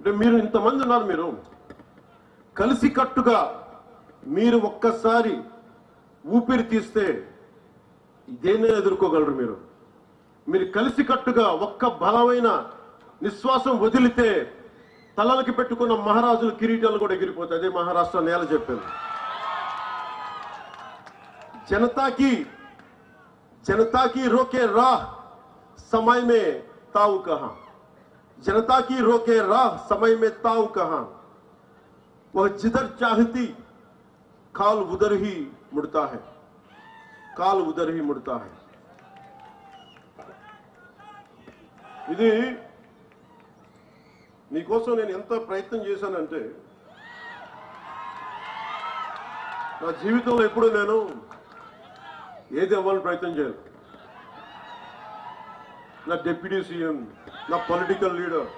అంటే మీరు ఇంతమంది ఉన్నారు, మీరు కలిసికట్టుగా మీరు ఒక్కసారి ఊపిరి తీస్తే దేన్ని ఎదుర్కోగలరు? మీరు కలిసికట్టుగా ఒక్క బలమైన నిశ్వాసం వదిలితే తలలకి పెట్టుకున్న మహారాజుల కిరీటాలు కూడా ఎగిరిపోతాయి. అదే మహారాష్ట్ర నేల చెప్పింది. जनता की रोके राह समय में ताऊ कहां, जनता की रोके राह समय में ताऊ कहां, वह जिधर चाहती काल उधर ही मुड़ता है, काल उधर ही मुड़ता है. ఇది నీకోసం నేను ఎంత ప్రయత్నం చేశానంటే నా జీవితంలో ఎప్పుడు నేను ఏది అవ్వాలని ప్రయత్నం చేయను. నా డిప్యూటీ సీఎం, నా పొలిటికల్ లీడర్,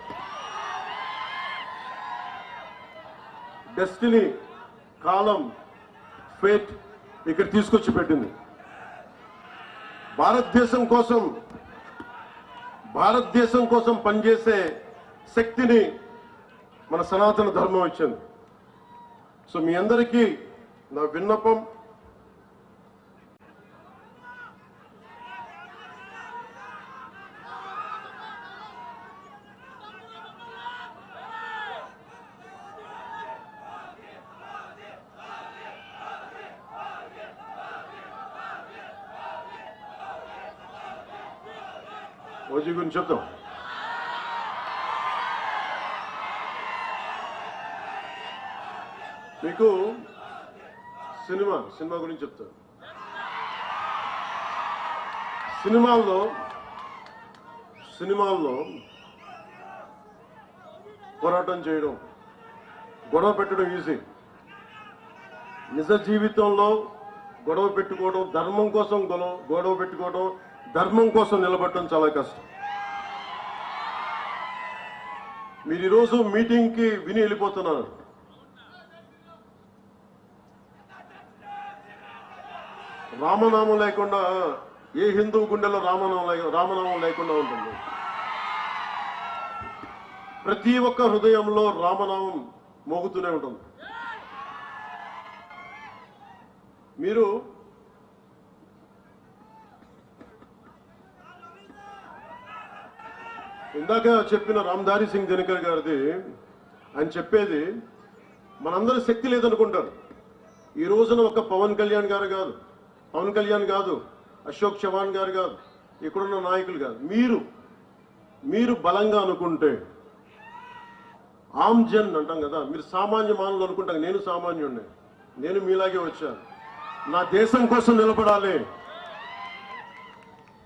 డెస్టినీ, కాలం, ఫేట్ ఇక్కడ తీసుకొచ్చి పెట్టింది. భారతదేశం కోసం పనిచేసే శక్తిని మన సనాతన ధర్మం ఇచ్చింది. సో మీ అందరికీ నా విన్నపం, ఓజీ గురించి చెప్తాం. మీకు సినిమా గురించి చెప్తాను. సినిమాల్లో పోరాటం చేయడం, గొడవ పెట్టడం ఈజీ. నిజ జీవితంలో గొడవ పెట్టుకోవడం, ధర్మం కోసం గొడవ పెట్టుకోవడం, ధర్మం కోసం నిలబడటం చాలా కష్టం. మీరు ఈరోజు మీటింగ్కి విని వెళ్ళిపోతున్నారు. రామనామం లేకుండా ఏ హిందూ గుండెలో రామనామం లేకుండా ఉంటుంది. ప్రతి ఒక్క హృదయంలో రామనామం మోగుతూనే ఉంటుంది. మీరు ఇందాక చెప్పిన రామ్ధారి సింగ్ దినకర్ గారిది ఆయన చెప్పేది, మనందరి శక్తి లేదనుకుంటారు. ఈ రోజున ఒక పవన్ కళ్యాణ్ కాదు, అశోక్ చవాన్ గారు కాదు, ఇక్కడున్న నాయకులు కాదు, మీరు బలంగా అనుకుంటే, ఆమ్ జన్ అంటాం కదా, మీరు సామాన్య మానవులు అనుకుంటాం. నేను సామాన్యుడిని, నేను మీలాగే వచ్చాను. నా దేశం కోసం నిలబడాలి,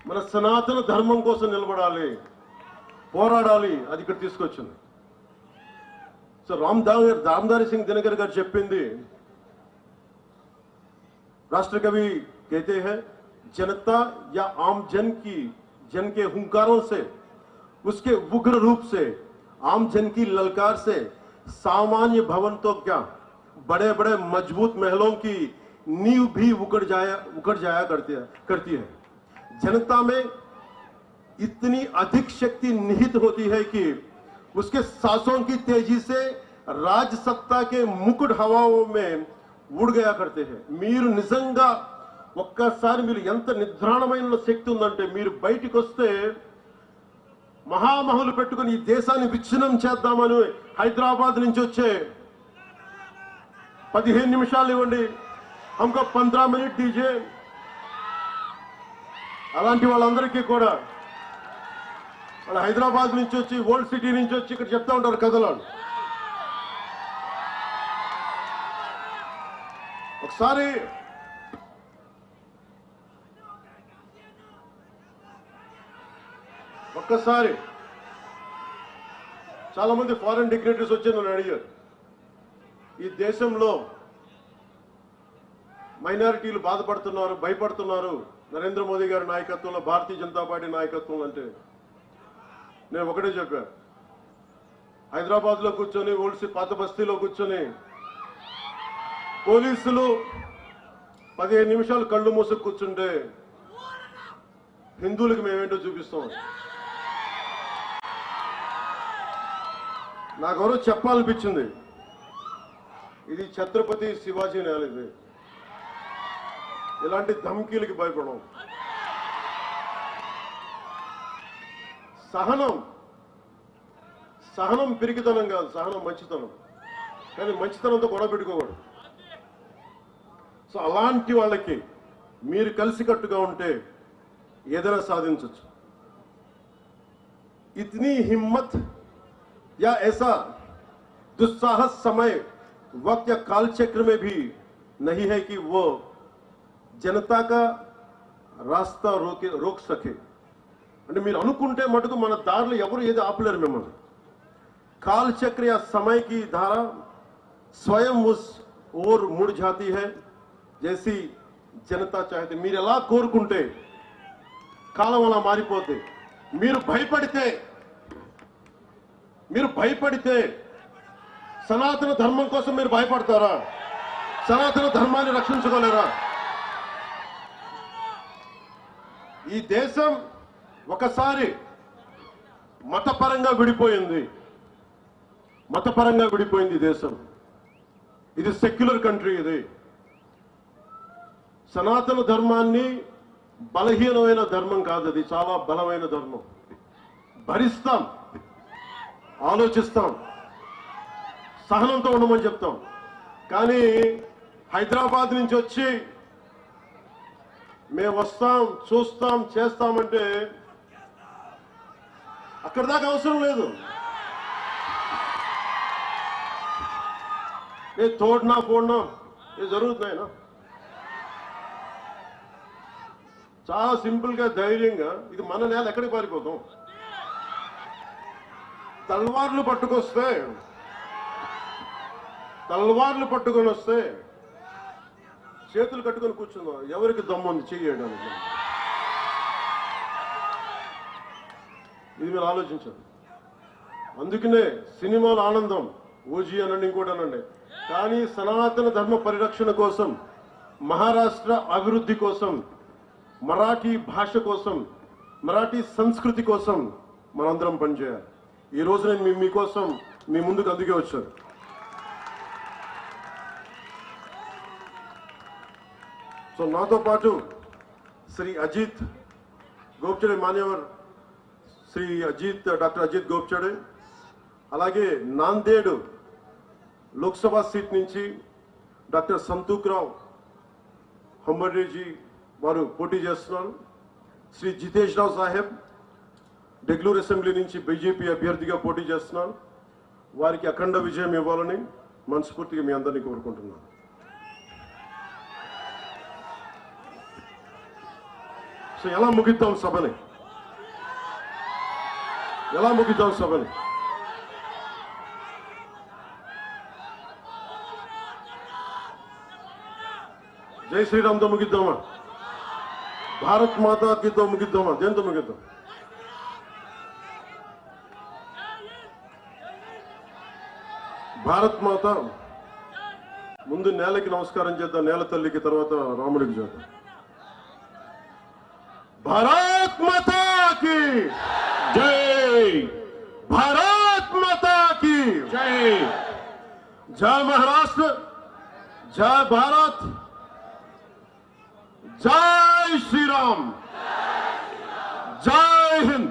మన సనాతన ధర్మం కోసం నిలబడాలి, పోరాడాలి. అది ఇక్కడ తీసుకొచ్చింది. సో రామ్ధారి సింగ్ దినకర్ గారు చెప్పింది, राष्ट्र कवि कहते हैं, जनता या आम जन के हुंकारों से, उसके उग्र रूप से, आम जन की ललकार से सामान्य भवन तो क्या, बड़े बड़े मजबूत महलों की नींव भी उखड़ जाया करती है. जनता में इतनी अधिक शक्ति निहित होती है कि उसके सांसों की तेजी से राज सत्ता के मुकुट हवाओं में ఊడ్ గయా కర్తే హై. మీరు నిజంగా ఒక్కసారి మీరు ఎంత నిద్రాణమైన శక్తి ఉందంటే, మీరు బయటికి వస్తే మహామహులు పెట్టుకుని ఈ దేశాన్ని విచ్ఛిన్నం చేద్దామని హైదరాబాద్ నుంచి వచ్చే 15 నిమిషాలు ఇవ్వండి, హమ్కో 15 మినిట్ దీజే, అలాంటి వాళ్ళందరికీ కూడా వాళ్ళు హైదరాబాద్ నుంచి వచ్చి, ఓల్డ్ సిటీ నుంచి వచ్చి ఇక్కడ చెప్తా ఉంటారు కథలు. ఒక్కసారి చాలా మంది ఫారెన్ డిగ్నేటరీస్ వచ్చి నన్ను అడిగారు, ఈ దేశంలో మైనారిటీలు బాధపడుతున్నారు, భయపడుతున్నారు నరేంద్ర మోదీ గారి నాయకత్వంలో, భారతీయ జనతా పార్టీ నాయకత్వం అంటే. నేను ఒకటే చెప్పాను, హైదరాబాద్ లో కూర్చొని, పాత బస్తీలో కూర్చొని పోలీసులు 15 నిమిషాలు కళ్ళు మూసుకు కూర్చుంటే హిందువులకు మేమేంటో చూపిస్తాం. నాకెవరో చెప్పాలనిపించింది, ఇది ఛత్రపతి శివాజీ నేల, ఇది ఇలాంటి ధమ్కీలకి భయపడం. సహనం పిరికితనం కాదు, సహనం మంచితనం. కానీ మంచితనంతో గొడవ పెట్టుకోకూడదు. సో అలాంటి వాళ్ళకి మీరు కలిసికట్టుగా ఉంటే ఏదైనా సాధించవచ్చు. इतनी हिम्मत या ऐसा दुस्साहस समय वक्त या काल चक्र में भी नहीं है कि वो जनता का रास्ता रोक सके. అంటే మీరు అనుకుంటే మటుకు మన దారిలో ఎవరు ఏది ఆపలేరు మిమ్మల్ని. काल चक्र या समय की धारा स्वयं उस ओर मुड़ जाती है जैसी जनता चाहती. మీరు ఎలా కోరుకుంటే కాలం అలా మారిపోతే. మీరు భయపడితే సనాతన ధర్మం కోసం మీరు భయపడతారా? సనాతన ధర్మాన్ని రక్షించుకోలేరా? ఈ దేశం ఒకసారి మతపరంగా విడిపోయింది. దేశం ఇది సెక్యులర్ కంట్రీ. ఇది సనాతన ధర్మాన్ని బలహీనమైన ధర్మం కాదు, అది చాలా బలమైన ధర్మం. భరిస్తాం, ఆలోచిస్తాం, సహనంతో ఉండమని చెప్తాం. కానీ హైదరాబాద్ నుంచి వచ్చి మేము వస్తాం, చూస్తాం, చేస్తామంటే అక్కడ దాకా అవసరం లేదు. తోడనా పోడనా ఇది జరుగుతున్నాయినా. చాలా సింపుల్ గా ధైర్యంగా ఇది మన నేల, ఎక్కడికి పారిపోతాం? తల్వార్లు పట్టుకొని వస్తే చేతులు కట్టుకొని కూర్చుందాం. ఎవరికి దమ్ముంది చేయడానికి? ఇది మీరు ఆలోచించండి. అందుకనే సినిమాల ఆనందం, ఓజీ అనండి, ఇంకోటి అనండి. కానీ సనాతన ధర్మ పరిరక్షణ కోసం, మహారాష్ట్ర అభివృద్ధి కోసం, మరాఠీ భాష కోసం, మరాఠీ సంస్కృతి కోసం మనందరం పనిచేయాలి. ఈ రోజు నేను మీకోసం మీ ముందుకు అందుకే వచ్చాను. సో నాతో పాటు శ్రీ అజిత్ గోప్చడే, మాన్యవర్ శ్రీ డాక్టర్ అజిత్ గోప్చడే, అలాగే నాందేడ్ లోక్సభ సీట్ నుంచి డాక్టర్ సంతూక్రావు హంబర్డేజీ వారు పోటీ చేస్తున్నారు. శ్రీ జితేష్ రావు సాహెబ్ డెగ్లూర్ అసెంబ్లీ నుంచి బీజేపీ అభ్యర్థిగా పోటీ చేస్తున్నారు. వారికి అఖండ విజయం ఇవ్వాలని మనస్ఫూర్తిగా మీ అందరినీ కోరుకుంటున్నాను. సో ఎలా ముగిద్దాం సభని? జై శ్రీరామ్తో ముగిద్దామా? భారత్ మాతాకితో ముగిద్దామా? దేంతో ముగిద్దాం? భారత్ మాత ముందు నేలకి నమస్కారం చేద్దాం, నేల తల్లికి, తర్వాత రాముడికి చేద్దాం. భారత్ మాతా की जय, भारत माता की जय. जय महाराष्ट्र, जय भारत, जय श्री राम, जय हिंद.